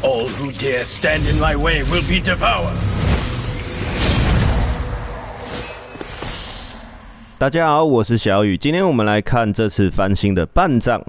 All who dare stand in my way will be devoured. 大家好，我是小雨，今天我们来看这次翻新的半藏。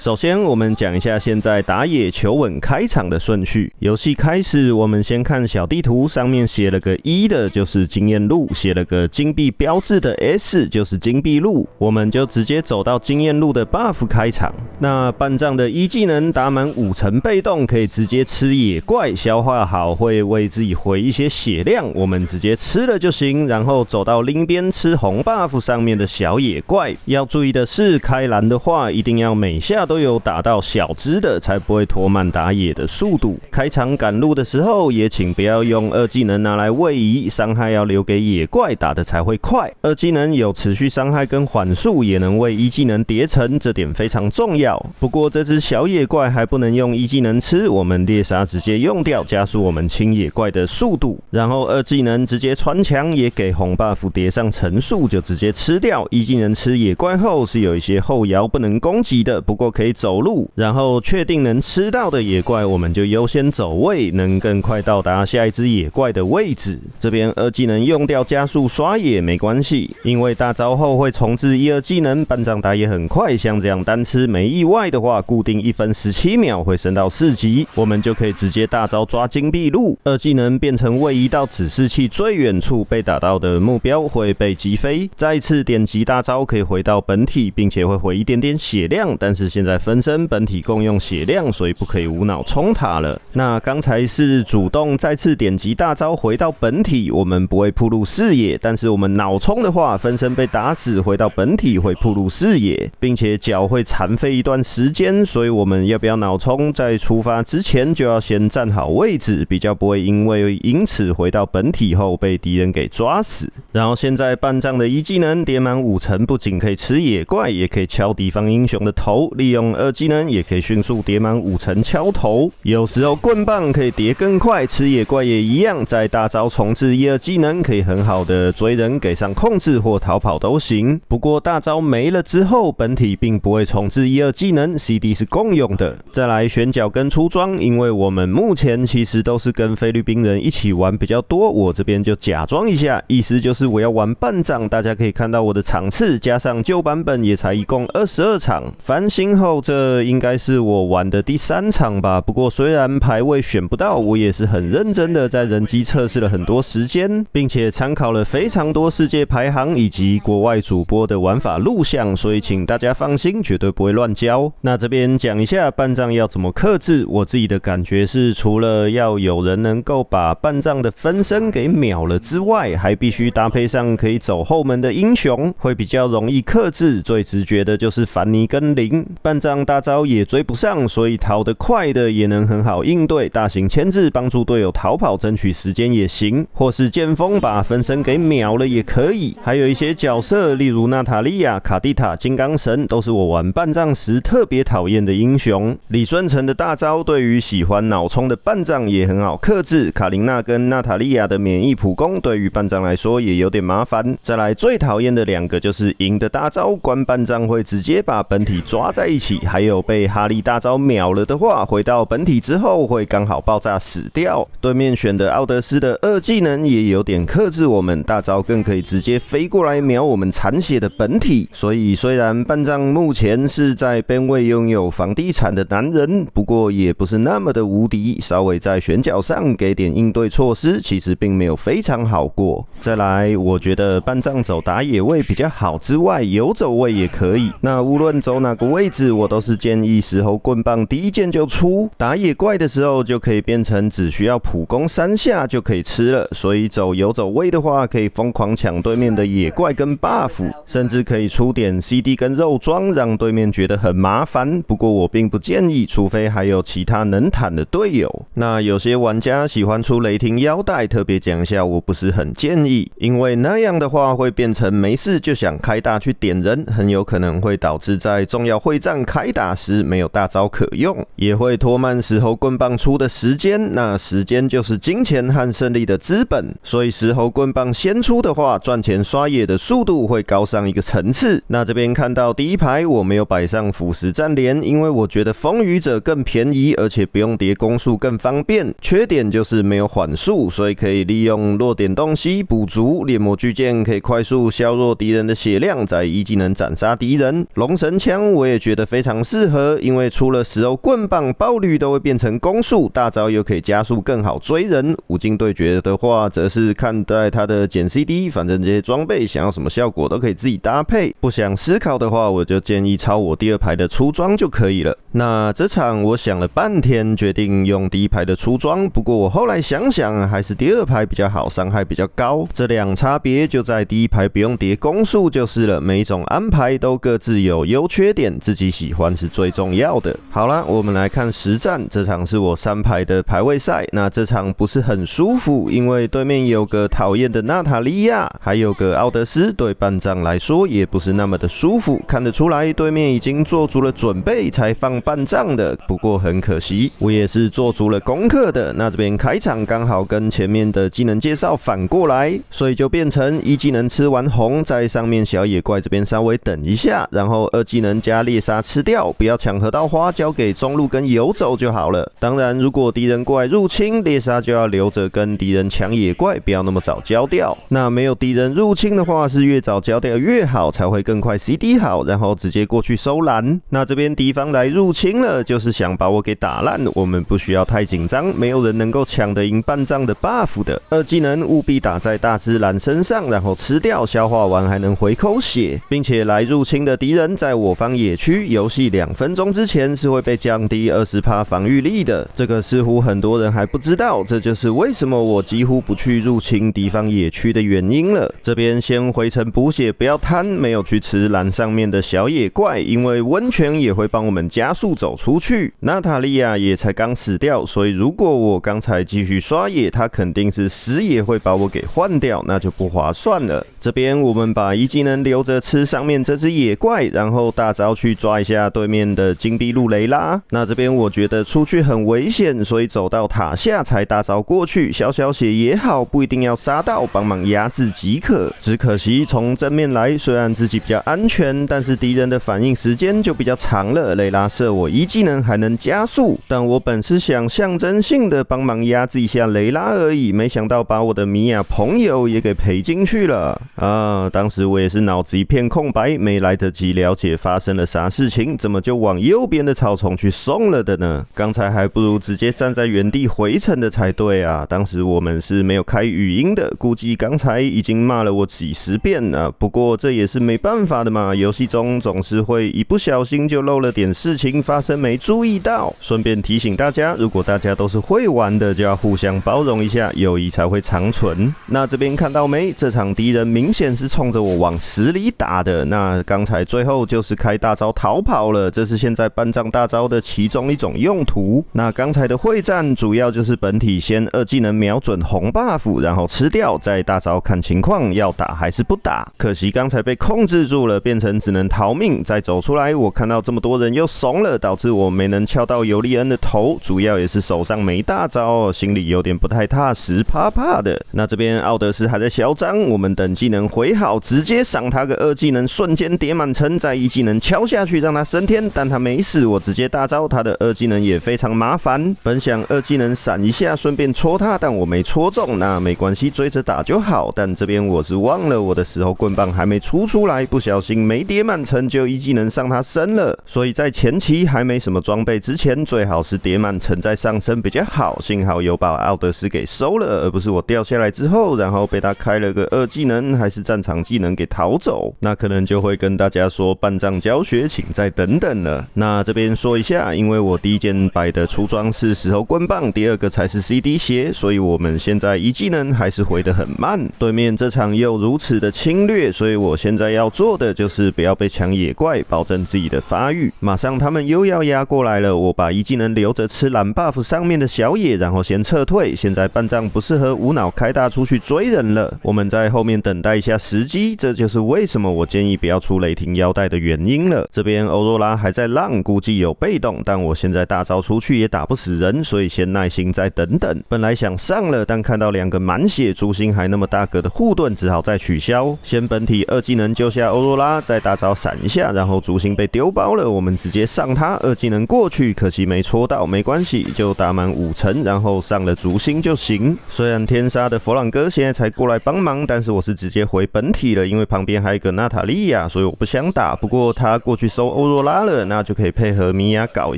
首先，我们讲一下现在打野求稳开场的顺序。游戏开始，我们先看小地图，上面写了个1的就是经验路，写了个金币标志的 S 就是金币路，我们就直接走到经验路的 buff 开场。那半藏的1技能打满5成被动，可以直接吃野怪，消化好会为自己回一些血量，我们直接吃了就行。然后走到另一边吃红 buff 上面的小野怪。要注意的是，开蓝的话一定要每下都有打到小只的，才不会拖慢打野的速度。开场赶路的时候，也请不要用2技能拿来位移，伤害要留给野怪，打的才会快。2技能有持续伤害跟缓速，也能为1技能叠成，这点非常重要。不过这只小野怪还不能用1技能吃，我们猎杀直接用掉，加速我们清野怪的速度。然后2技能直接穿墙，也给红 buff 叠上层数，就直接吃掉。1技能吃野怪后是有一些后摇不能攻击的，不过可以走路，然后确定能吃到的野怪，我们就优先走位，能更快到达下一只野怪的位置。这边2技能用掉加速刷野没关系，因为大招后会重置1、2技能，半藏打野很快，像这样单吃没意外的话，固定1分17秒会升到4级，我们就可以直接大招抓金币路。2技能变成位移到指示器最远处，被打到的目标会被击飞。再一次点击大招可以回到本体，并且会回一点点血量，但是现在分身本体共用血量，所以不可以无脑冲塔了。那刚才是主动再次点击大招回到本体，我们不会暴露视野，但是我们脑冲的话，分身被打死回到本体会暴露视野，并且脚会残废一段时间，所以我们要不要脑冲，在出发之前就要先站好位置，比较不会因此回到本体后被敌人给抓死。然后现在半藏的1技能叠满5成，不仅可以吃野怪，也可以敲敌方英雄的头，利用2技能也可以迅速叠满5成敲头。有时候棍棒可以叠更快，吃野怪也一样，在大招重置1、2技能可以很好的追人，给上控制或逃跑都行。不过大招没了之后，本体并不会重置1、2技能， CD 是共用的。再来选角跟出装，因为我们目前其实都是跟菲律宾人一起玩比较多，我这边就假装一下，意思就是我要玩半藏，大家可以看到我的场次加上旧版本也才一共22场，翻新后这应该是我玩的第3场吧。不过虽然排位选不到，我也是很认真的在人机测试了很多时间，并且参考了非常多世界排行以及国外主播的玩法录像，所以请大家放心，绝对不会乱教。那这边讲一下半藏要怎么克制，我自己的感觉是，除了要有人能够把半藏的分身给秒了之外，还必须搭配上可以走后门的英雄，会比较容易克制。最直觉的就是凡尼跟林，半藏大招也追不上，所以逃得快的也能很好应对，大型牵制帮助队友逃跑争取时间也行，或是剑锋把分身给秒了也可以。还有一些角色，例如娜塔莉亚、卡蒂塔、金刚神，都是我玩半藏时特别讨厌的英雄。李舜臣的大招对于喜欢脑冲的半藏也很好克制，卡琳娜跟娜塔莉亚的免疫普攻对于半藏来说也有点麻烦。再来最讨厌的2个就是赢的大招关半藏会直接把本体抓在一起，还有被哈利大招秒了的话，回到本体之后会刚好爆炸死掉。对面选的奥德斯的2技能也有点克制我们，大招更可以直接飞过来秒我们残血的本体。所以虽然半藏目前是在边位拥有房地产的男人，不过也不是那么的无敌，稍微在选角上给点应对措施，其实并没有非常好过。再来，我觉得半藏走打野位比较好之外，游走位也可以。那无论走哪个位置，我都是建议石猴棍棒第1剑就出，打野怪的时候就可以变成只需要普攻3下就可以吃了。所以走游走位的话，可以疯狂抢对面的野怪跟 buff， 甚至可以出点 CD 跟肉装，让对面觉得很麻烦。不过我并不建议，除非还有其他能坦的队友。那有些玩家喜欢出雷霆腰带，特别讲一下，我不是很建议，因为那样的话会变成没事就想开大去点人，很有可能会导致在重要会战仗开打时没有大招可用，也会拖慢石猴棍棒出的时间，那时间就是金钱和胜利的资本，所以石猴棍棒先出的话，赚钱刷野的速度会高上一个层次。那这边看到第一排我没有摆上腐蚀战连，因为我觉得风雨者更便宜，而且不用叠攻速更方便，缺点就是没有缓速，所以可以利用弱点洞悉补足。猎魔巨剑可以快速削弱敌人的血量，再一技能斩杀敌人。龙神枪我也觉得非常适合，因为除了石猴棍棒爆率都会变成攻速，大招又可以加速更好追人。无尽对决的话则是看待它的减 CD， 反正这些装备想要什么效果都可以自己搭配，不想思考的话我就建议抄我第二排的出装就可以了。那这场我想了半天决定用第一排的出装，不过我后来想想还是第二排比较好，伤害比较高。这两差别就在第一排不用叠攻速就是了，每一种安排都各自有优缺点，自己喜欢是最重要的。好啦，我们来看实战，这场是我3排的排位赛，那这场不是很舒服，因为对面有个讨厌的娜塔莉亚，还有个奥德斯，对半仗来说也不是那么的舒服，看得出来对面已经做足了准备才放半仗的，不过很可惜我也是做足了功课的。那这边开场刚好跟前面的技能介绍反过来，所以就变成一技能吃完红，在上面小野怪这边稍微等一下，然后二技能加猎杀吃掉，不要抢河道花，交给中路跟游走就好了。当然如果敌人过来入侵，猎杀就要留着跟敌人抢野怪，不要那么早交掉。那没有敌人入侵的话，是越早交掉越好，才会更快 CD 好，然后直接过去收蓝。那这边敌方来入侵了，就是想把我给打烂，我们不需要太紧张，没有人能够抢得赢半仗的 buff 的。二技能务必打在大只蓝身上，然后吃掉，消化完还能回口血，并且来入侵的敌人在我方野区游戏2分钟之前是会被降低 20% 防御力的，这个似乎很多人还不知道，这就是为什么我几乎不去入侵敌方野区的原因了。这边先回城补血，不要贪，没有去吃蓝上面的小野怪，因为温泉也会帮我们加速走出去。娜塔莉亚也才刚死掉，所以如果我刚才继续刷野，他肯定是死也会把我给换掉，那就不划算了。这边我们把一技能留着吃上面这只野怪，然后大招去抓一下对面的金币路雷拉。那这边我觉得出去很危险，所以走到塔下才大招过去，小小血也好，不一定要杀到，帮忙压制即可。只可惜从正面来，虽然自己比较安全，但是敌人的反应时间就比较长了。雷拉射我一技能还能加速，但我本是想象征性的帮忙压制一下雷拉而已，没想到把我的米娅朋友也给赔进去了啊！当时我也是脑子一片空白，没来得及了解发生了啥事情，怎么就往右边的草丛去送了的呢？刚才还不如直接站在原地回城的才对啊！当时我们是没有开语音的，估计刚才已经骂了我几10遍了。不过这也是没办法的嘛，游戏中总是会一不小心就漏了点事情发生没注意到。顺便提醒大家，如果大家都是会玩的，就要互相包容一下，友谊才会长存。那这边看到没？这场敌人明显是冲着我往死里打的，那刚才最后就是开大招逃跑了，这是现在半仗大招的其中一种用途。那刚才的会战主要就是本体先二技能瞄准红 buff， 然后吃掉，再大招看情况要打还是不打。可惜刚才被控制住了，变成只能逃命，再走出来我看到这么多人又怂了，导致我没能敲到尤利恩的头，主要也是手上没大招，心里有点不太踏实，怕怕的。那这边奥德斯还在嚣张，我们等技能回好，直接赏他个二技能瞬间叠满城，再一技能敲下去让他升天，但他没死，我直接大招，他的二技能也非常麻烦。本想二技能闪一下顺便戳他，但我没戳中，那没关系，追着打就好。但这边我是忘了我的石猴棍棒还没出来，不小心没叠满城就一技能上他身了，所以在前期还没什么装备之前，最好是叠满城再上身比较好。幸好有把奥德斯给收了，而不是我掉下来之后，然后被他开了个二技能还是战场技能给逃走，那可能就会跟大家说半仗教学请再等等了。那这边说一下，因为我第一件摆的出装是石猴棍棒，第二个才是 CD 鞋，所以我们现在一技能还是回得很慢。对面这场又如此的侵略，所以我现在要做的就是不要被抢野怪，保证自己的发育。马上他们又要压过来了，我把一技能留着吃蓝 buff 上面的小野，然后先撤退。现在半仗不适合无脑开大出去追人了，我们在后面等待待一下时机，这就是为什么我建议不要出雷霆腰带的原因了。这边欧若拉还在浪，估计有被动，但我现在大招出去也打不死人，所以先耐心再等等。本来想上了，但看到2个满血珠心还那么大个的护盾，只好再取消。先本体2技能救下欧若拉，再大招闪一下，然后珠心被丢包了，我们直接上他2技能过去，可惜没戳到，没关系，就打满5成，然后上了珠心就行。虽然天杀的弗朗哥现在才过来帮忙，但是我是直接回本体了，因为旁边还有一个娜塔莉亚，所以我不想打。不过他过去收欧若拉了，那就可以配合米娅搞一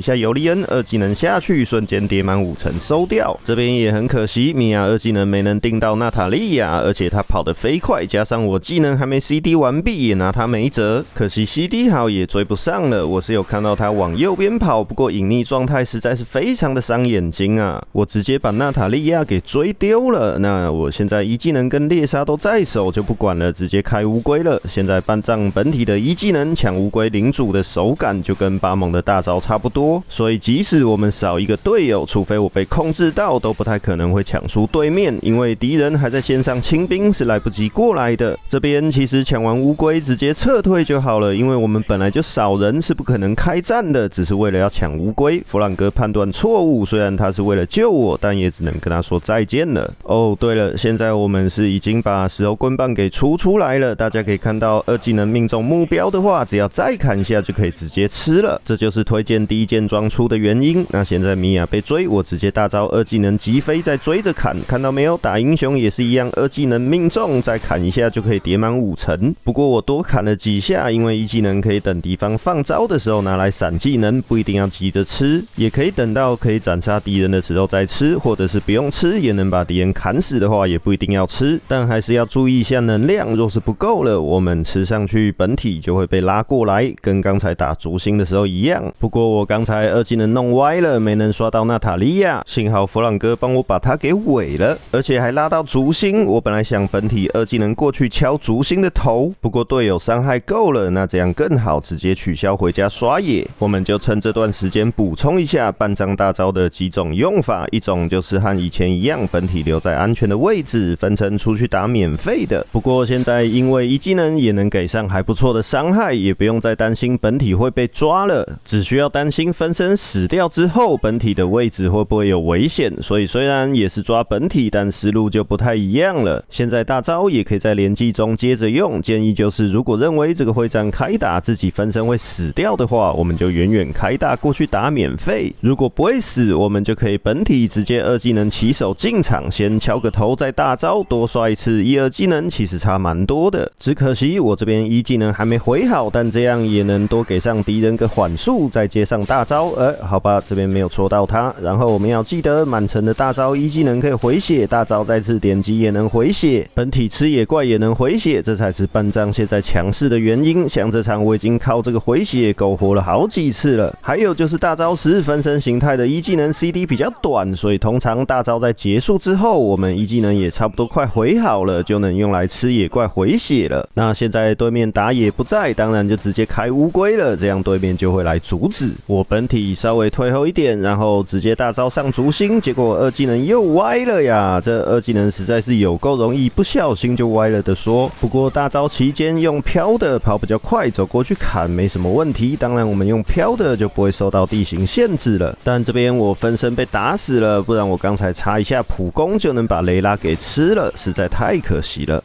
下尤利恩2技能下去，瞬间跌满5成收掉。这边也很可惜，米娅2技能没能定到娜塔莉亚，而且他跑得飞快，加上我技能还没 CD 完毕，也拿他没辙。可惜 CD 好也追不上了，我是有看到他往右边跑，不过隐匿状态实在是非常的伤眼睛啊！我直接把娜塔莉亚给追丢了。那我现在1技能跟猎杀都在手，就不管了，直接开乌龟了。现在半藏本体的1技能抢乌龟领主的手感就跟巴蒙的大招差不多，所以即使我们少一个队友，除非我被控制到，都不太可能会抢出对面，因为敌人还在线上清兵，是来不及过来的。这边其实抢完乌龟直接撤退就好了，因为我们本来就少人，是不可能开战的，只是为了要抢乌龟。弗朗哥判断错误，虽然他是为了救我，但也只能跟他说再见了。哦，对了，现在我们是已经把石头棍棒给出来了，大家可以看到2技能命中目标的话，只要再砍一下就可以直接吃了，这就是推荐第1件装出的原因。那现在米娅被追，我直接大招2技能击飞，再追着砍，看到没有？打英雄也是一样，2技能命中，再砍一下就可以叠满5成。不过我多砍了几下，因为1技能可以等敌方放招的时候拿来闪技能，不一定要急着吃，也可以等到可以斩杀敌人的时候再吃，或者是不用吃也能把敌人砍死的话，也不一定要吃，但还是要注意一下能量，若是不够了，我们吃上去本体就会被拉过来，跟刚才打烛心的时候一样。不过我刚才2技能弄歪了，没能刷到娜塔莉亚，幸好弗朗哥帮我把他给尾了，而且还拉到烛心。我本来想本体2技能过去敲烛心的头，不过队友伤害够了，那这样更好，直接取消回家刷野。我们就趁这段时间补充一下半张大招的几种用法，一种就是和以前一样，本体留在安全的位置，分成出去打免费的。不过现在因为1技能也能给上还不错的伤害，也不用再担心本体会被抓了，只需要担心分身死掉之后本体的位置会不会有危险。所以虽然也是抓本体，但思路就不太一样了。现在大招也可以在连击中接着用，建议就是如果认为这个会战开打自己分身会死掉的话，我们就远远开大过去打免费。如果不会死，我们就可以本体直接2技能起手进场，先敲个头再大招，多刷一次1、2技能其实差蛮多的。只可惜我这边1技能还没回好，但这样也能多给上敌人个缓速，再接上大招。好吧，这边没有戳到他。然后我们要记得满层的大招1技能可以回血，大招再次点击也能回血，本体吃野怪也能回血，这才是半藏现在强势的原因。像这场我已经靠这个回血苟活了好几次了。还有就是大招时分身形态的1技能 CD 比较短，所以通常大招在结束之后，我们1技能也差不多快回好了，就能用来吃野怪回血了。那现在对面打野不在，当然就直接开乌龟了，这样对面就会来阻止。我本体稍微退后一点，然后直接大招上烛心，结果2技能又歪了呀！这2技能实在是有够容易不小心就歪了的说。不过大招期间用飘的跑比较快，走过去砍没什么问题。当然我们用飘的就不会受到地形限制了。但这边我分身被打死了，不然我刚才插一下普攻就能把雷拉给吃了，实在太可惜了。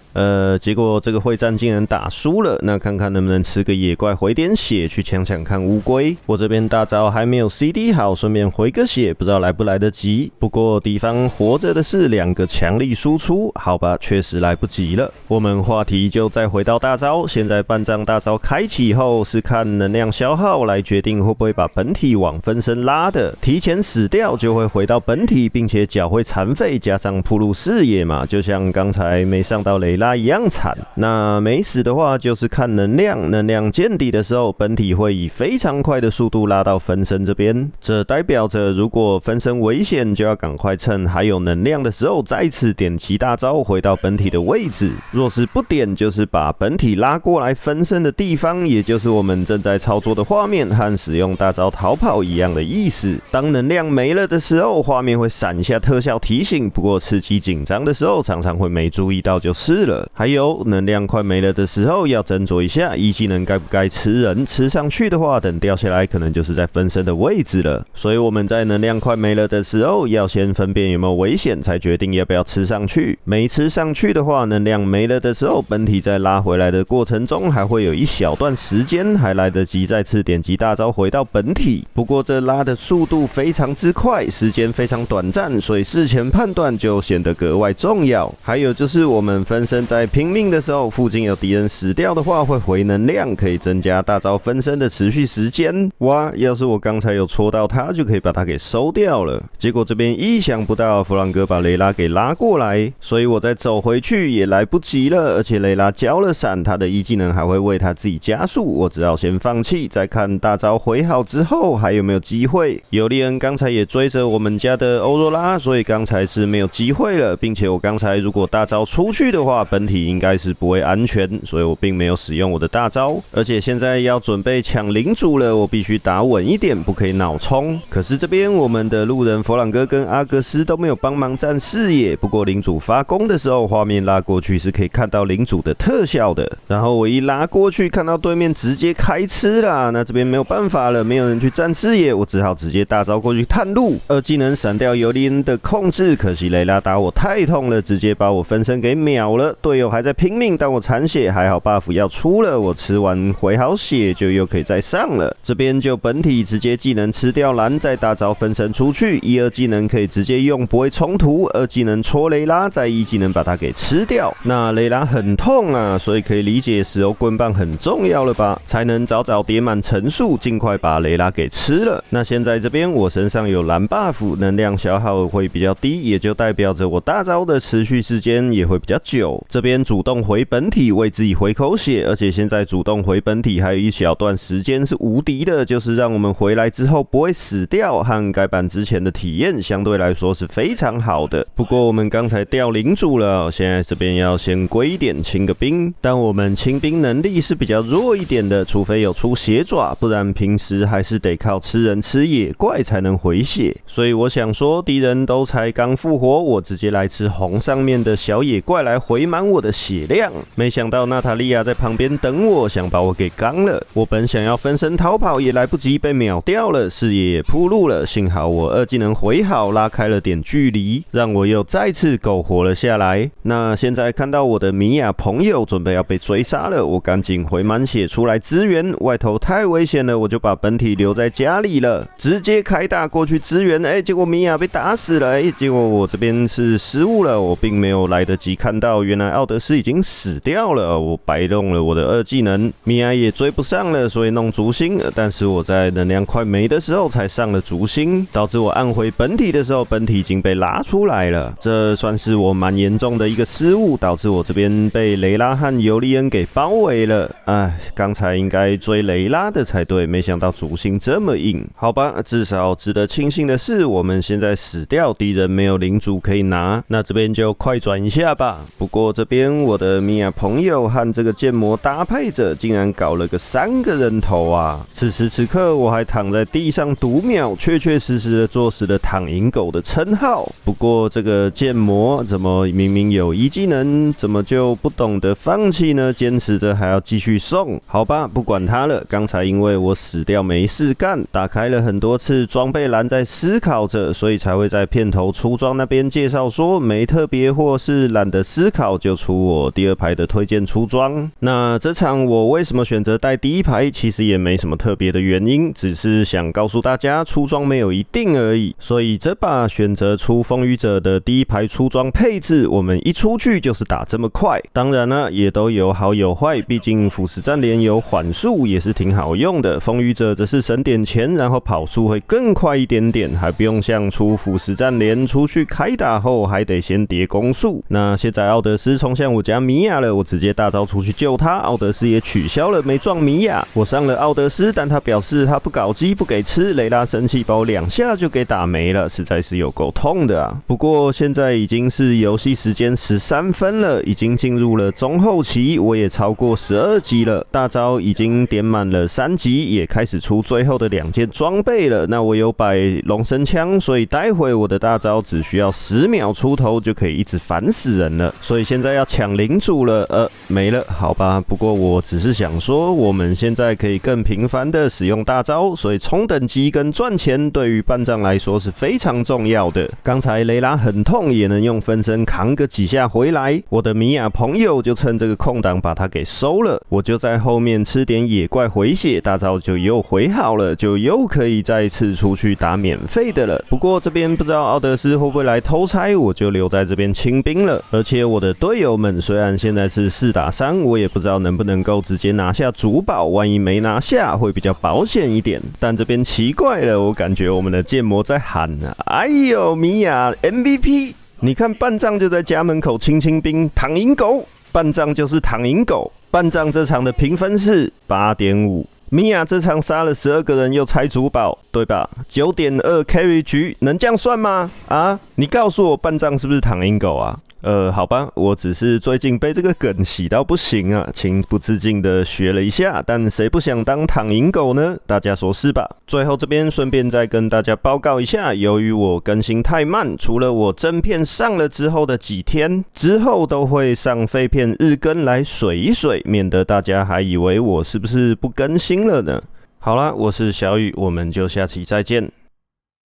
结果这个会战竟然打输了，那看看能不能吃个野怪回点血，去抢抢看乌龟。我这边大招还没有 CD 好，顺便回个血，不知道来不来得及。不过敌方活着的是2个强力输出，好吧，确实来不及了。我们话题就再回到大招，现在半藏大招开启后是看能量消耗来决定会不会把本体往分身拉的，提前死掉就会回到本体，并且脚会残废，加上暴露视野嘛，就像刚才没上到雷拉一样惨。那没死的话就是看能量，能量见底的时候，本体会以非常快的速度拉到分身这边，这代表着如果分身危险，就要赶快趁还有能量的时候再次点击大招回到本体的位置。若是不点，就是把本体拉过来分身的地方，也就是我们正在操作的画面，和使用大招逃跑一样的意思。当能量没了的时候，画面会闪一下特效提醒，不过刺激紧张的时候常常会没注意到就是了。了。还有能量快没了的时候，要斟酌一下一技能该不该吃人，吃上去的话，等掉下来可能就是在分身的位置了。所以我们在能量快没了的时候，要先分辨有没有危险，才决定要不要吃上去。没吃上去的话，能量没了的时候，本体在拉回来的过程中，还会有一小段时间还来得及再次点击大招回到本体。不过这拉的速度非常之快，时间非常短暂，所以事前判断就显得格外重要。还有就是我们分身在拼命的时候，附近有敌人死掉的话，会回能量，可以增加大招分身的持续时间。哇，要是我刚才有戳到他，就可以把他给收掉了。结果这边意想不到，弗朗哥把雷拉给拉过来，所以我再走回去也来不及了。而且雷拉交了闪，他的一技能还会为他自己加速，我只好先放弃，再看大招回好之后还有没有机会。尤利恩刚才也追着我们家的欧若拉，所以刚才是没有机会了，并且我刚才如果大招出去的话，本体应该是不会安全，所以我并没有使用我的大招。而且现在要准备抢领主了，我必须打稳一点，不可以脑冲。可是这边我们的路人弗朗哥跟阿格斯都没有帮忙占视野，不过领主发攻的时候，画面拉过去是可以看到领主的特效的。然后我一拉过去，看到对面直接开吃啦，那这边没有办法了，没有人去占视野，我只好直接大招过去探路。二技能闪掉尤利恩的控制，可惜雷拉打我太痛了，直接把我分身给秒了。队友还在拼命，但我残血，还好 buff 要出了，我吃完回好血就又可以再上了。这边就本体直接技能吃掉蓝，再大招分身出去，一二技能可以直接用，不会冲突。二技能戳雷拉，再一技能把它给吃掉。那雷拉很痛啊，所以可以理解石头棍棒很重要了吧？才能早早叠满层数，尽快把雷拉给吃了。那现在这边我身上有蓝 buff， 能量消耗会比较低，也就代表着我大招的持续时间也会比较久。这边主动回本体为自己回口血，而且现在主动回本体还有一小段时间是无敌的，就是让我们回来之后不会死掉，和改版之前的体验相对来说是非常好的。不过我们刚才掉领主了，现在这边要先归一点清个兵，但我们清兵能力是比较弱一点的，除非有出血爪，不然平时还是得靠吃人吃野怪才能回血。所以我想说，敌人都才刚复活，我直接来吃红上面的小野怪来回满我的血量。没想到娜塔莉亚在旁边等我，想把我给刚了。我本想要分身逃跑，也来不及，被秒掉了，视野也铺路了。幸好我二技能回好，拉开了点距离，让我又再次苟活了下来。那现在看到我的米娅朋友准备要被追杀了，我赶紧回满血出来支援。外头太危险了，我就把本体留在家里了，直接开大过去支援。结果米娅被打死了。结果我这边是失误了，我并没有来得及看到，原来奥德斯已经死掉了，我白用了我的二技能，米娅也追不上了，所以弄逐星。但是我在能量快没的时候才上了逐星，导致我按回本体的时候，本体已经被拉出来了。这算是我蛮严重的一个失误，导致我这边被雷拉和尤利恩给包围了。刚才应该追雷拉的才对，没想到逐星这么硬。好吧，至少值得庆幸的是，我们现在死掉，敌人没有领主可以拿，那这边就快转一下吧。不过这边我的米娅朋友和这个剑魔搭配着，竟然搞了个3个人头啊！此时此刻我还躺在地上读秒，确确实实的坐实了躺赢狗的称号。不过这个剑魔怎么明明有一技能，怎么就不懂得放弃呢？坚持着还要继续送。好吧，不管他了。刚才因为我死掉没事干，打开了很多次装备栏在思考着，所以才会在片头出装那边介绍说没特别或是懒得思考就出我第2排的推荐出装。那这场我为什么选择带第1排，其实也没什么特别的原因，只是想告诉大家出装没有一定而已。所以这把选择出风雨者的第1排出装配置，我们一出去就是打这么快。当然呢，也都有好有坏，毕竟腐蚀战连有缓速也是挺好用的，风雨者则是省点钱，然后跑速会更快一点点，还不用像出腐蚀战连出去开打后还得先叠攻速。那现在奥德斯冲向我家米娅了，我直接大招出去救他，奥德斯也取消了没撞米娅。我上了奥德斯，但他表示他不搞基不给吃，雷拉生气把我2下就给打没了，实在是有够痛的啊。不过现在已经是游戏时间13分了，已经进入了中后期，我也超过12级了，大招已经点满了3级，也开始出最后的2件装备了。那我有摆龙神枪，所以待会我的大招只需要10秒出头就可以一直烦死人了。所以现现在要抢领主了，没了，好吧。不过我只是想说，我们现在可以更频繁的使用大招，所以冲等级跟赚钱对于半藏来说是非常重要的。刚才雷拉很痛，也能用分身扛个几下回来，我的米娅朋友就趁这个空档把他给收了，我就在后面吃点野怪回血，大招就又回好了，就又可以再次出去打免费的了。不过这边不知道奥德斯会不会来偷拆，我就留在这边清兵了。而且我的队友们虽然现在是4打3，我也不知道能不能够直接拿下主堡，万一没拿下会比较保险一点。但这边奇怪了，我感觉我们的剑魔在喊啊，哎呦米娅 MVP， 你看半藏就在家门口清清兵，躺赢狗，半藏就是躺赢狗。半藏这场的评分是 8.5。米娅这场杀了12个人又拆主堡，对吧？ 9.2 carry 局，能这样算吗？啊，你告诉我半藏是不是躺赢狗啊？好吧，我只是最近被这个梗洗到不行啊，情不自禁的学了一下，但谁不想当躺赢狗呢？大家说是吧？最后这边顺便再跟大家报告一下，由于我更新太慢，除了我真片上了之后的几天，之后都会上废片日更来水一水，免得大家还以为我是不是不更新了呢？好啦，我是小雨，我们就下期再见。